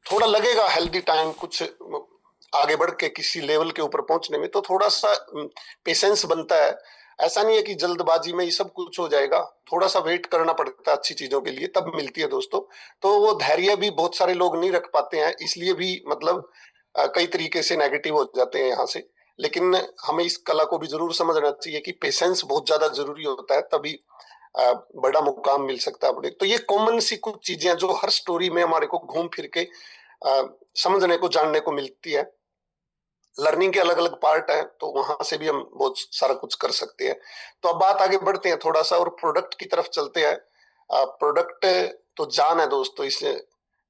थोड़ा लगेगा healthy time कुछ आगे बढ़ के किसी लेवल के ऊपर पहुंचने में, तो थोड़ा सा पेशेंस बनता है। ऐसा नहीं है कि जल्दबाजी में ही सब कुछ हो जाएगा, थोड़ा सा वेट करना पड़ता है अच्छी चीजों के लिए, तब मिलती है दोस्तों। तो वो धैर्य भी बहुत सारे लोग नहीं रख पाते हैं, इसलिए भी मतलब कई तरीके से नेगेटिव हो जाते हैं यहाँ से। लेकिन हमें इस कला को भी जरूर समझना चाहिए कि पेशेंस बहुत ज्यादा जरूरी होता है, तभी बड़ा मुकाम मिल सकता है अपने। तो ये कॉमन सी कुछ चीजें हैं जो हर स्टोरी में हमारे को घूम फिर के समझने को जानने को मिलती है। लर्निंग के अलग अलग पार्ट हैं, तो वहां से भी हम बहुत सारा कुछ कर सकते हैं। तो अब बात आगे बढ़ते हैं थोड़ा सा और प्रोडक्ट की तरफ चलते हैं। प्रोडक्ट तो जान है दोस्तों इस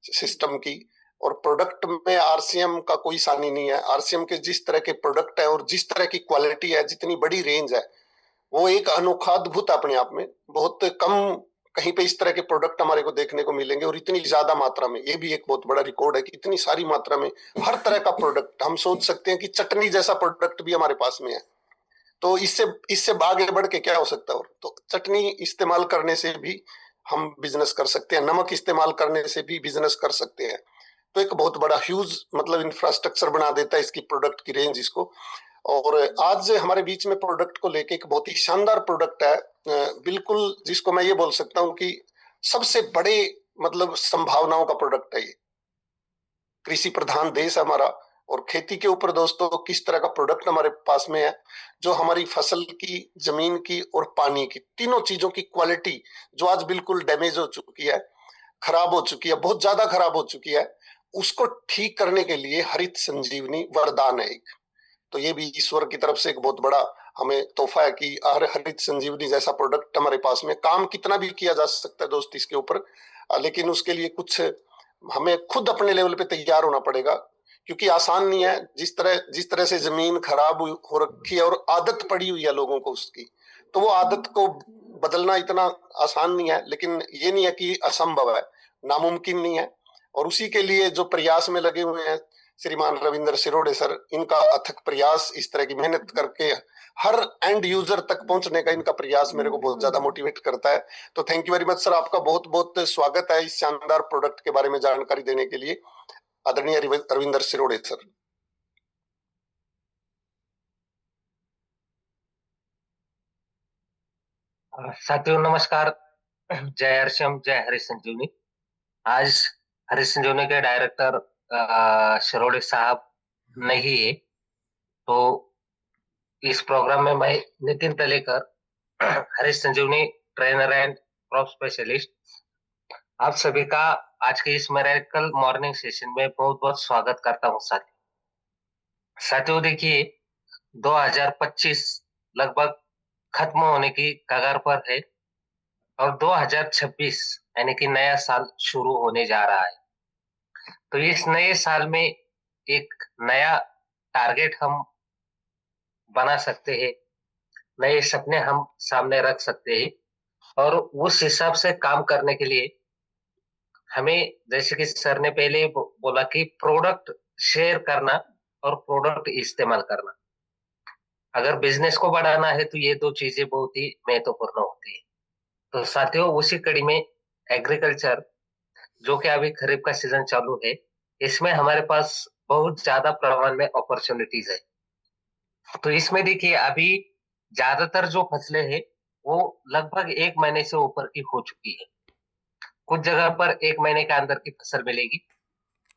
सिस्टम की, और प्रोडक्ट में आरसीएम का कोई सानी नहीं है। आरसीएम के जिस तरह के प्रोडक्ट है और जिस तरह की क्वालिटी है, जितनी बड़ी रेंज है, वो एक अनोखा अद्भुत अपने आप में। बहुत कम कहीं पे इस तरह के प्रोडक्ट हमारे को देखने को मिलेंगे, और इतनी ज्यादा मात्रा में, ये भी एक बहुत बड़ा रिकॉर्ड है कि इतनी सारी मात्रा में हर तरह का प्रोडक्ट। हम सोच सकते हैं कि चटनी जैसा प्रोडक्ट भी हमारे पास में है, तो इससे इससे आगे बढ़ के क्या हो सकता है। और तो चटनी इस्तेमाल करने से भी हम बिजनेस कर सकते हैं, नमक इस्तेमाल करने से भी बिजनेस कर सकते हैं। तो एक बहुत बड़ा ह्यूज मतलब इंफ्रास्ट्रक्चर बना देता है इसकी प्रोडक्ट की रेंज इसको। और आज हमारे बीच में प्रोडक्ट को लेके एक बहुत ही शानदार प्रोडक्ट है, बिल्कुल जिसको मैं ये बोल सकता हूँ कि सबसे बड़े मतलब संभावनाओं का प्रोडक्ट है ये। कृषि प्रधान देश है हमारा, और खेती के ऊपर दोस्तों किस तरह का प्रोडक्ट हमारे पास में है, जो हमारी फसल की, जमीन की और पानी की, तीनों चीजों की क्वालिटी जो आज बिल्कुल डैमेज हो चुकी है, खराब हो चुकी है, बहुत ज्यादा खराब हो चुकी है, उसको ठीक करने के लिए हरित संजीवनी वरदान है एक। तो ये भी ईश्वर की तरफ से एक बहुत बड़ा हमें तोहफा है कि हरित संजीवनी जैसा प्रोडक्ट हमारे पास में। काम कितना भी किया जा सकता है दोस्त इसके ऊपर, लेकिन उसके लिए कुछ हमें खुद अपने लेवल पे तैयार होना पड़ेगा, क्योंकि आसान नहीं है। जिस तरह से जमीन खराब हो रखी है और आदत पड़ी हुई है लोगों को उसकी, तो वो आदत को बदलना इतना आसान नहीं है। लेकिन ये नहीं है कि असंभव है, नामुमकिन नहीं है। और उसी के लिए जो प्रयास में लगे हुए हैं श्रीमान रविंद्र शिरोडे सर, इनका अथक प्रयास, इस तरह की मेहनत करके हर एंड यूजर तक पहुंचने का इनका प्रयास मेरे को बहुत ज्यादा मोटिवेट करता है। तो thank you very much sir, आपका बहुत बहुत स्वागत है इस शानदार प्रोडक्ट के बारे में जानकारी देने के लिए, आदरणीय रविंद्र शिरोडे सर। साथियों नमस्कार। जय हरिश्चम, जय हरि संजीवनी। आज हरि संजीवनी के डायरेक्टर शिरोडे साहब नहीं है, तो इस प्रोग्राम में मैं नितिन तलेकर, हरि संजीवनी ट्रेनर एंड क्रॉप स्पेशलिस्ट, आप सभी का आज के इस मेरेकल मॉर्निंग सेशन में बहुत बहुत स्वागत करता हूँ। साथियों देखिए, 2025 लगभग खत्म होने की कगार पर है, और 2026 यानी कि नया साल शुरू होने जा रहा है। तो इस नए साल में एक नया टारगेट हम बना सकते हैं, नए सपने हम सामने रख सकते हैं, और उस हिसाब से काम करने के लिए हमें, जैसे कि सर ने पहले बोला कि प्रोडक्ट शेयर करना और प्रोडक्ट इस्तेमाल करना। अगर बिजनेस को बढ़ाना है तो ये दो चीजें बहुत ही महत्वपूर्ण होती है। तो साथियों, उसी कड़ी में एग्रीकल्चर, जो कि अभी खरीफ का सीजन चालू है, इसमें हमारे पास बहुत ज्यादा प्रमाण में अपॉर्चुनिटीज है। तो इसमें देखिए, अभी ज्यादातर जो फसलें हैं वो लगभग 1 महीने से ऊपर की हो चुकी है। कुछ जगह पर 1 महीने के अंदर की फसल मिलेगी,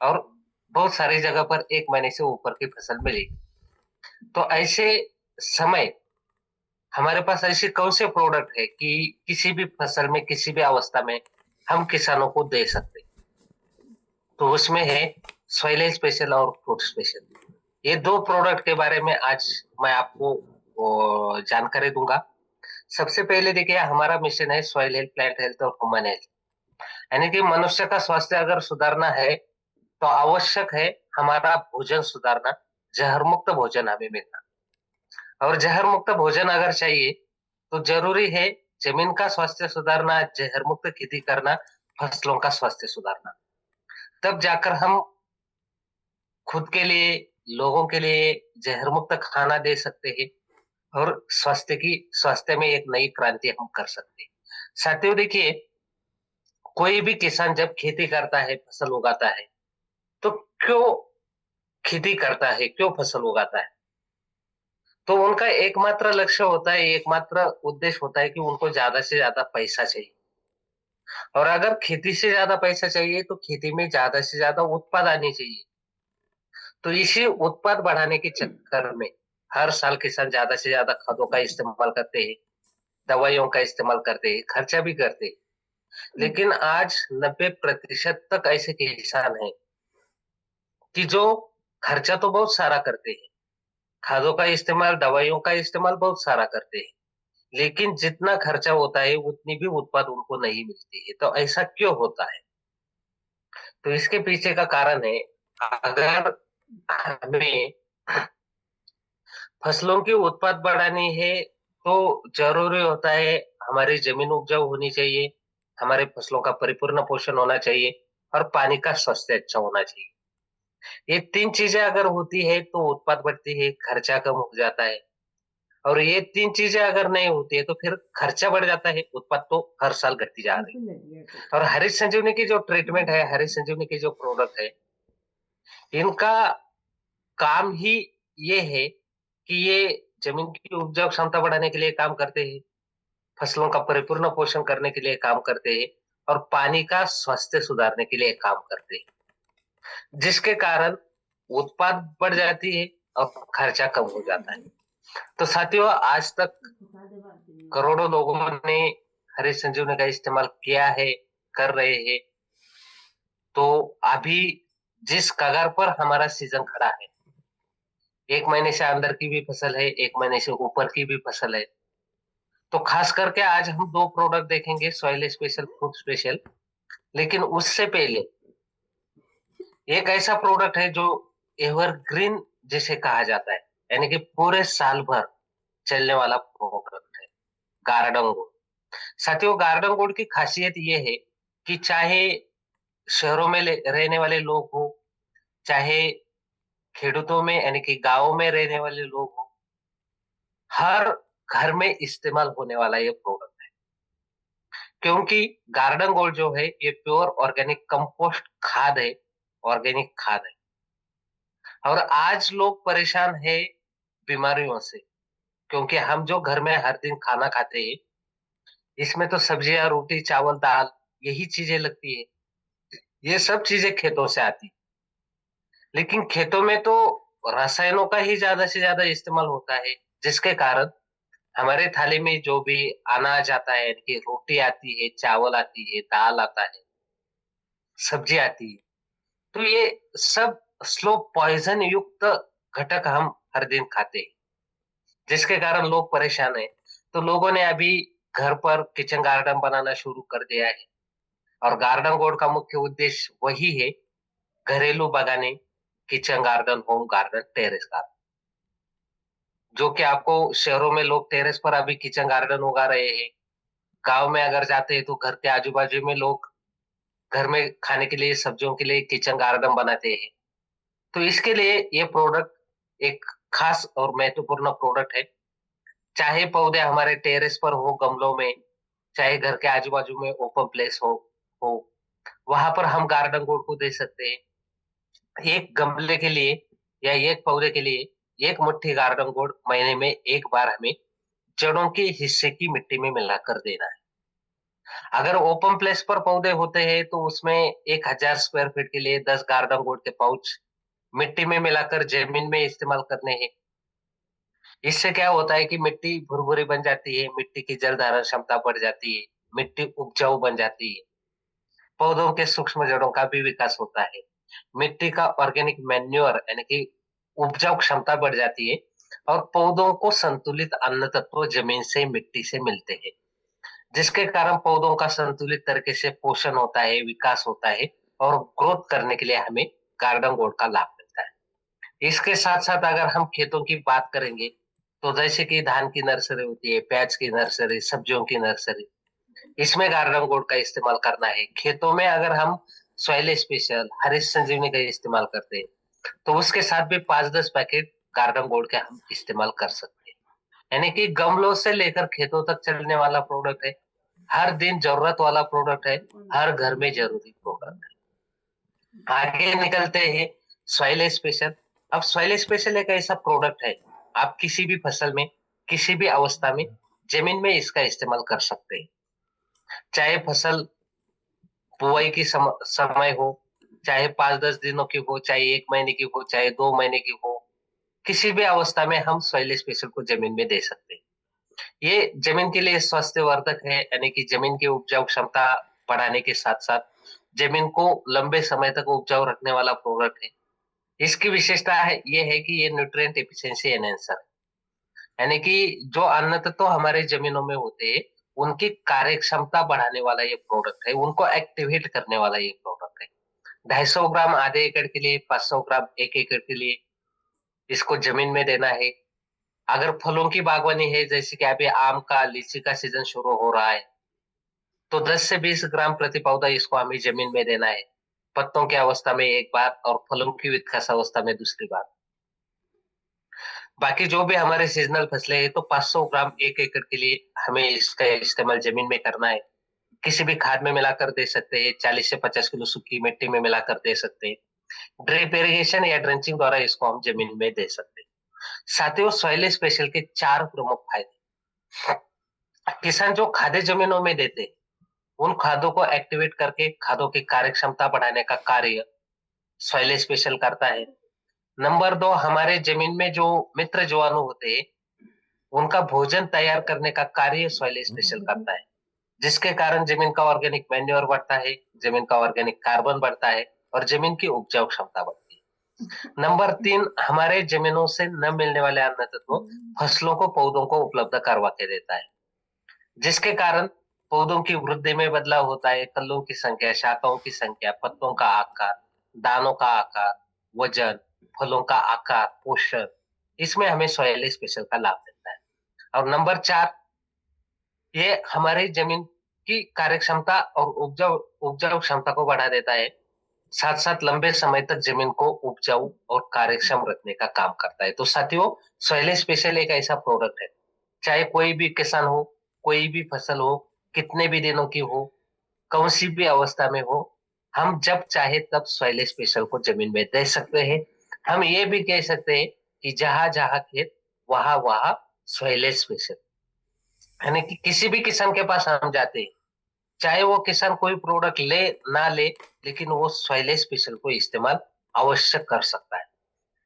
और बहुत सारी जगह पर 1 महीने से ऊपर की फसल मिलेगी। तो ऐसे समय हमारे पास ऐसे कौन से प्रोडक्ट है कि किसी भी फसल में, किसी भी अवस्था में हम किसानों को दे सकते हैं। तो उसमें है सॉइल स्पेशल और फूड स्पेशल। ये दो प्रोडक्ट के बारे में आज मैं आपको जानकारी दूंगा। सबसे पहले देखिए, हमारा मिशन है सॉइल हेल्थ, प्लांट हेल्थ और ह्यूमन हेल्थ। यानी कि मनुष्य का स्वास्थ्य अगर सुधारना है तो आवश्यक है हमारा भोजन सुधारना, जहर मुक्त भोजन हमें मिलना। और जहर मुक्त भोजन अगर चाहिए तो जरूरी है जमीन का स्वास्थ्य सुधारना, जहर मुक्त खेती करना, फसलों का स्वास्थ्य सुधारना। तब जाकर हम खुद के लिए, लोगों के लिए जहर मुक्त खाना दे सकते हैं, और स्वास्थ्य में एक नई क्रांति हम कर सकते हैं। साथियों देखिए, कोई भी किसान जब खेती करता है, फसल उगाता है, तो क्यों खेती करता है, क्यों फसल उगाता है? तो उनका एकमात्र लक्ष्य होता है, एकमात्र उद्देश्य होता है कि उनको ज्यादा से ज्यादा पैसा चाहिए। और अगर खेती से ज्यादा पैसा चाहिए तो खेती में ज्यादा से ज्यादा उत्पाद आनी चाहिए। तो इसी उत्पाद बढ़ाने के चक्कर में हर साल किसान ज्यादा से ज्यादा खादों का इस्तेमाल करते हैं, दवाइयों का इस्तेमाल करते हैं, खर्चा भी करते हैं। लेकिन आज 90% तक ऐसे किसान हैं कि जो खर्चा तो बहुत सारा करते हैं, खादों का इस्तेमाल, दवाइयों का इस्तेमाल बहुत सारा करते हैं, लेकिन जितना खर्चा होता है उतनी भी उत्पाद उनको नहीं मिलती है। तो ऐसा क्यों होता है? तो इसके पीछे का कारण है, अगर हमें फसलों की उत्पाद बढ़ानी है तो जरूरी होता है हमारी जमीन उपजाऊ होनी चाहिए, हमारे फसलों का परिपूर्ण पोषण होना चाहिए और पानी का स्वास्थ्य अच्छा होना चाहिए। ये तीन चीजें अगर होती है तो उत्पाद बढ़ती है, खर्चा कम हो जाता है। और ये तीन चीजें अगर नहीं होती है तो फिर खर्चा बढ़ जाता है, उत्पाद तो हर साल घटती जा रही है। और हरीश संजीवनी की जो ट्रीटमेंट है, हरीश संजीवनी की जो प्रोडक्ट है, इनका काम ही ये है कि ये जमीन की उपजाऊ क्षमता बढ़ाने के लिए काम करते हैं, फसलों का परिपूर्ण पोषण करने के लिए काम करते हैं और पानी का स्वास्थ्य सुधारने के लिए काम करते हैं, जिसके कारण उत्पाद बढ़ जाती है और खर्चा कम हो जाता है। तो साथियों, आज तक करोड़ों लोगों ने हरीश संजीवनी का इस्तेमाल किया है, कर रहे हैं। तो अभी जिस कगार पर हमारा सीजन खड़ा है, 1 महीने से अंदर की भी फसल है, 1 महीने से ऊपर की भी फसल है। तो खास करके आज हम दो प्रोडक्ट देखेंगे, सॉइल स्पेशल, फूड स्पेशल। लेकिन उससे पहले एक ऐसा प्रोडक्ट है जो एवरग्रीन जिसे कहा जाता है, यानी कि पूरे साल भर चलने वाला प्रोडक्ट है, गार्डन गोल्ड। साथियों, गार्डन गोल्ड की खासियत ये है कि चाहे शहरों में रहने वाले लोग हो, चाहे खेडूतों में यानी कि गांवों में रहने वाले लोग हो, हर घर में इस्तेमाल होने वाला ये प्रोडक्ट है। क्योंकि गार्डन गोल्ड जो है ये प्योर ऑर्गेनिक कंपोस्ट खाद है, ऑर्गेनिक खाद है। और आज लोग परेशान है बीमारियों से, क्योंकि हम जो घर में हर दिन खाना खाते हैं, इसमें तो सब्जियां, रोटी, चावल, दाल, यही चीजें लगती है। ये सब चीजें खेतों से आती, लेकिन खेतों में तो रसायनों का ही ज्यादा से ज्यादा इस्तेमाल होता है, जिसके कारण हमारे थाली में जो भी अनाज आता है, यानी कि रोटी आती है, चावल आती है, दाल आता है, सब्जी आती है, तो ये सब स्लो पॉइजन युक्त घटक हम हर दिन खाते हैं, जिसके कारण लोग परेशान है। तो लोगों ने अभी घर पर किचन गार्डन बनाना शुरू कर दिया है। और गार्डन गोल्ड का मुख्य उद्देश्य वही है, घरेलू बागाने, kitchen garden, home garden, terrace garden. जो कि आपको शहरों में लोग टेरेस पर अभी किचन गार्डन उगा रहे हैं, गांव में अगर जाते हैं तो घर के आजू बाजू में लोग घर में खाने के लिए, सब्जियों के लिए किचन गार्डन बनाते हैं। तो इसके लिए ये प्रोडक्ट एक खास और महत्वपूर्ण प्रोडक्ट है। चाहे पौधे हमारे टेरेस पर हो, गमलों में, चाहे घर के आजू बाजू में ओपन प्लेस हो वहां पर हम गार्डन गोड को दे सकते हैं। एक गमले के लिए या एक पौधे के लिए एक मुट्ठी गार्डन गोड महीने में एक बार हमें जड़ों के हिस्से की मिट्टी में मिलाकर देना है। अगर ओपन प्लेस पर पौधे होते हैं तो उसमें 1000 स्क्वायर फीट के लिए 10 गार्डन गोड के पाउच मिट्टी में मिलाकर जमीन में इस्तेमाल करने हैं। इससे क्या होता है कि मिट्टी भुरभुरी बन जाती है, मिट्टी की जल धारण क्षमता बढ़ जाती है, मिट्टी उपजाऊ बन जाती है, पौधों के सूक्ष्म जड़ों का भी विकास होता है, मिट्टी का ऑर्गेनिक मैन्योर यानी कि उपजाऊ क्षमता बढ़ जाती है और पौधों को संतुलित अन्न तत्व जमीन से, मिट्टी से मिलते हैं, जिसके कारण पौधों का संतुलित तरीके से पोषण होता है, विकास होता है और ग्रोथ करने के लिए हमें गार्डन गोल्ड का लाभ मिलता है। इसके साथ साथ अगर हम खेतों की बात करेंगे तो जैसे कि धान की नर्सरी होती है, प्याज की नर्सरी, सब्जियों की नर्सरी, इसमें गार्डन गोल्ड का इस्तेमाल करना है। खेतों में अगर हम सॉइल स्पेशल, हरीश संजीवनी का इस्तेमाल करते हैं तो उसके साथ भी 5-10 पैकेट गार्डन गोल्ड के हम इस्तेमाल कर सकते हैं। यानी कि गमलों से लेकर खेतों तक चलने वाला प्रोडक्ट है, हर दिन जरूरत वाला प्रोडक्ट है, हर घर में जरूरी प्रोडक्ट है। आगे निकलते हैं सॉइल स्पेशल। अब सॉइल स्पेशल एक ऐसा प्रोडक्ट है, आप किसी भी फसल में, किसी भी अवस्था में, जमीन में इसका इस्तेमाल कर सकते हैं। चाहे फसल बुआई की समय हो, चाहे 5-10 दिनों की हो, चाहे 1 महीने की हो, चाहे 2 महीने की हो, किसी भी अवस्था में हम सॉइल स्पेशल को जमीन में दे सकते हैं। ये जमीन के लिए स्वास्थ्यवर्धक है, यानी कि जमीन की उपजाऊ क्षमता बढ़ाने के साथ साथ जमीन को लंबे समय तक उपजाऊ रखने वाला प्रोडक्ट है। इसकी विशेषता है ये है कि ये न्यूट्रिएंट एफिशिएंसी एनहेंसर है, यानी कि जो अन्न तत्व हमारे जमीनों में होते हैं उनकी कार्य क्षमता बढ़ाने वाला ये प्रोडक्ट है, उनको एक्टिवेट करने वाला ये प्रोडक्ट है। 250 ग्राम आधे एकड़ के लिए, 500 ग्राम 1 एकड़ के लिए इसको जमीन में देना है। अगर फलों की बागवानी है, जैसे कि अभी आम का, लीची का सीजन शुरू हो रहा है, तो 10 से 20 ग्राम प्रति पौधा इसको हमें जमीन में देना है। पत्तों की अवस्था में एक बार और फलों की विकास अवस्था में दूसरी बार। बाकी जो भी हमारे सीजनल फसलें हैं तो 500 ग्राम 1 एकड़ के लिए हमें इसका इस्तेमाल जमीन में करना है। किसी भी खाद में मिलाकर दे सकते हैं, 40 से 50 किलो सूखी मिट्टी में मिलाकर दे सकते हैं। ड्रिप इरिगेशन या ड्रेंचिंग द्वारा इसको हम जमीन में दे सकते हैं। साथियों, सॉइल स्पेशल के 4 प्रमुख फायदे। किसान जो खाद्य जमीनों में देते हैं, उन खादों को एक्टिवेट करके खादों की कार्य क्षमता बढ़ाने का कार्य सॉइल स्पेशल करता है। नंबर 2, हमारे जमीन में जो मित्र जीवाणु होते हैं उनका भोजन तैयार करने का कार्य सॉइल स्पेशल करता है, जिसके कारण जमीन का ऑर्गेनिक मैन्योर बढ़ता है, जमीन का ऑर्गेनिक कार्बन बढ़ता है और जमीन की उपजाऊ क्षमता बढ़ती है। नंबर 3, हमारे जमीनों से न मिलने वाले अन्न तत्व फसलों को, पौधों को उपलब्ध करवा के देता है, जिसके कारण पौधों की वृद्धि में बदलाव होता है। कल्लों की संख्या, शाखाओं की संख्या, पत्तों का आकार, दानों का आकार, वजन, फलों का आकार, पोषण, इसमें हमें सॉइल स्पेशल का लाभ देता है। और नंबर 4, ये हमारी जमीन की कार्य क्षमता और उपजाऊ उपजाऊ क्षमता को बढ़ा देता है, साथ साथ लंबे समय तक जमीन को उपजाऊ और कार्यक्षम रखने का काम करता है। तो साथियों, सॉइल स्पेशल एक ऐसा प्रोडक्ट है, चाहे कोई भी किसान हो, कोई भी फसल हो, कितने भी दिनों की हो, कौन सी भी अवस्था में हो, हम जब चाहे तब सॉइल स्पेशल को जमीन में दे सकते हैं। हम ये भी कह सकते हैं कि जहां जहां खेत वहां वहां सॉइल स्पेशल, यानी कि किसी भी किसान के पास हम जाते हैं, चाहे वो किसान कोई प्रोडक्ट ले ना ले, लेकिन वो सॉइल स्पेशल को इस्तेमाल अवश्य कर सकता है।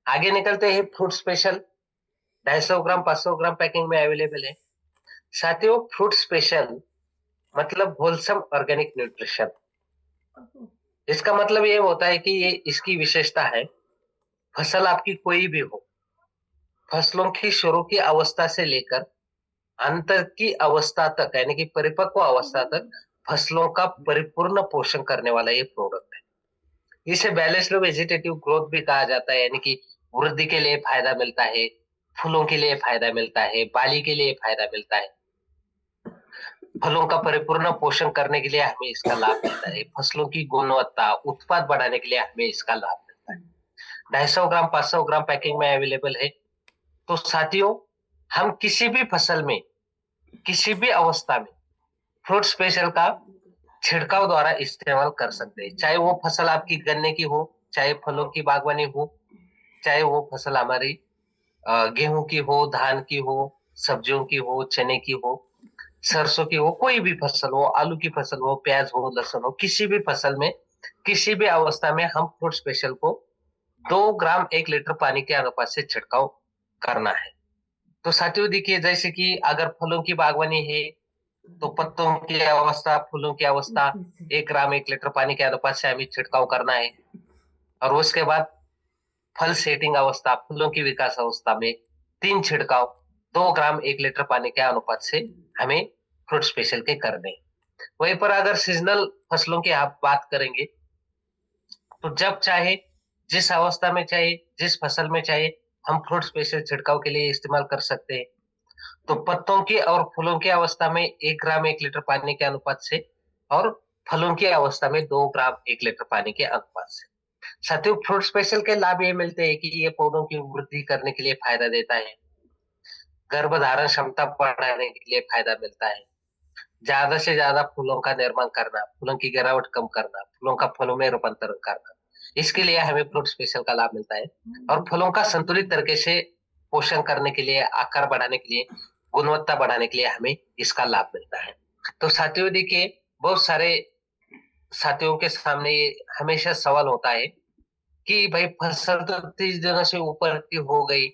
आगे निकलते हैं फ्रूट स्पेशल। 250 ग्राम 500 ग्राम पैकिंग में अवेलेबल है। साथियों, फ्रूट स्पेशल मतलब होलसम ऑर्गेनिक न्यूट्रिशन। इसका मतलब ये होता है कि ये इसकी विशेषता है, फसल आपकी कोई भी हो, फसलों की शुरू की अवस्था से लेकर अंत की अवस्था तक, यानी कि परिपक्व अवस्था तक फसलों का परिपूर्ण पोषण करने वाला ये प्रोडक्ट है। इसे बैलेंस्ड वेजिटेटिव ग्रोथ भी कहा जाता है, यानी कि वृद्धि के लिए फायदा मिलता है, फूलों के लिए फायदा मिलता है, बाली के लिए फायदा मिलता है, फलों का परिपूर्ण पोषण करने के लिए हमें इसका लाभ मिलता है, फसलों की गुणवत्ता, उत्पाद बढ़ाने के लिए हमें इसका लाभ मिलता है। 250 ग्राम 500 ग्राम पैकिंग में अवेलेबल है। तो साथियों, हम किसी भी फसल में, किसी भी अवस्था में फ्रूट स्पेशल का छिड़काव द्वारा इस्तेमाल कर सकते हैं, चाहे वो फसल आपकी गन्ने की हो, चाहे फलों की बागवानी हो, चाहे वो फसल हमारी गेहूं की हो, धान की हो, सब्जियों की हो, चने की हो, सरसों की हो, कोई भी फसल हो, आलू की फसल हो, प्याज हो, लहसुन हो, किसी भी फसल में, किसी भी अवस्था में हम फ्रूट स्पेशल को 2 ग्राम 1 लीटर पानी के अनुपात से छिड़काव करना है। तो साथियों देखिए, जैसे कि अगर फलों की बागवानी है तो पत्तों की अवस्था, फूलों की अवस्था, 1 ग्राम 1 लीटर पानी के अनुपात से हमें छिड़काव करना है। और उसके बाद फल सेटिंग अवस्था, फूलों की विकास अवस्था में 3 छिड़काव 2 ग्राम 1 लीटर पानी के अनुपात से हमें फ्रूट स्पेशल के करने हैं। वहीं पर अगर सीजनल फसलों की आप बात करेंगे तो जब चाहे, जिस अवस्था में चाहे, जिस फसल में चाहे, हम फ्रूट स्पेशल छिड़काव के लिए इस्तेमाल कर सकते हैं। तो पत्तों की और फूलों की अवस्था में 1 ग्राम 1 लीटर पानी के अनुपात से, और फलों की अवस्था में 2 ग्राम 1 लीटर पानी के अनुपात से। साथियों, फ्रूट स्पेशल के लाभ ये मिलते हैं कि ये पौधों की वृद्धि करने के लिए फायदा देता है, गर्भधारण क्षमता बढ़ाने के लिए फायदा मिलता है, ज्यादा से ज्यादा फूलों का निर्माण करना, फूलों की गिरावट कम करना, फूलों का फलों में रूपांतरण करना, इसके लिए हमें फ्रूट स्पेशल का लाभ मिलता है। और फलों का संतुलित तरीके से पोषण करने के लिए, आकार बढ़ाने के लिए, गुणवत्ता बढ़ाने के लिए हमें इसका लाभ मिलता है। तो साथियों देखिए, बहुत सारे साथियों के सामने ये हमेशा सवाल होता है कि भाई फसल तो 30 दिनों से ऊपर की हो गई,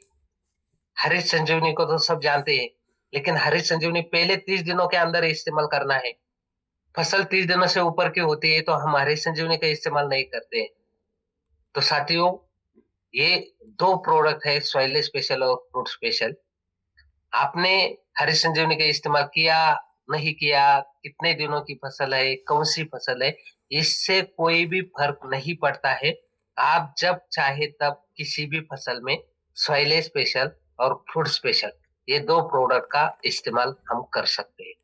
हरित संजीवनी को तो सब जानते हैं, लेकिन हरित संजीवनी पहले 30 दिनों के अंदर इस्तेमाल करना है। फसल 30 दिनों से ऊपर की होती है तो हम हरित संजीवनी का इस्तेमाल नहीं करते हैं। तो साथियों, ये दो प्रोडक्ट है, सॉइल स्पेशल और फ्रूट स्पेशल। आपने हरित संजीवनी का इस्तेमाल किया, नहीं किया, कितने दिनों की फसल है, कौन सी फसल है, इससे कोई भी फर्क नहीं पड़ता है। आप जब चाहे तब किसी भी फसल में सॉइल स्पेशल और फ्रूट स्पेशल, ये दो प्रोडक्ट का इस्तेमाल हम कर सकते हैं।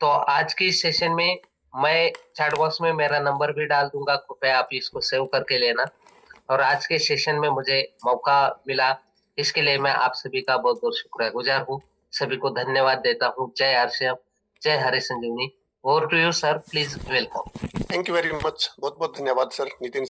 तो आज की इस सेशन में मैं चैट बॉक्स में मेरा नंबर भी डाल दूंगा, कृपया आप इसको सेव करके लेना। और आज के सेशन में मुझे मौका मिला, इसके लिए मैं आप सभी का बहुत बहुत शुक्रगुजार हूँ। सभी को धन्यवाद देता हूँ। जय हर्षम, जय हरि संजीवनी। Over to you sir, please welcome. Thank you very much, बहुत बहुत धन्यवाद सर नितिन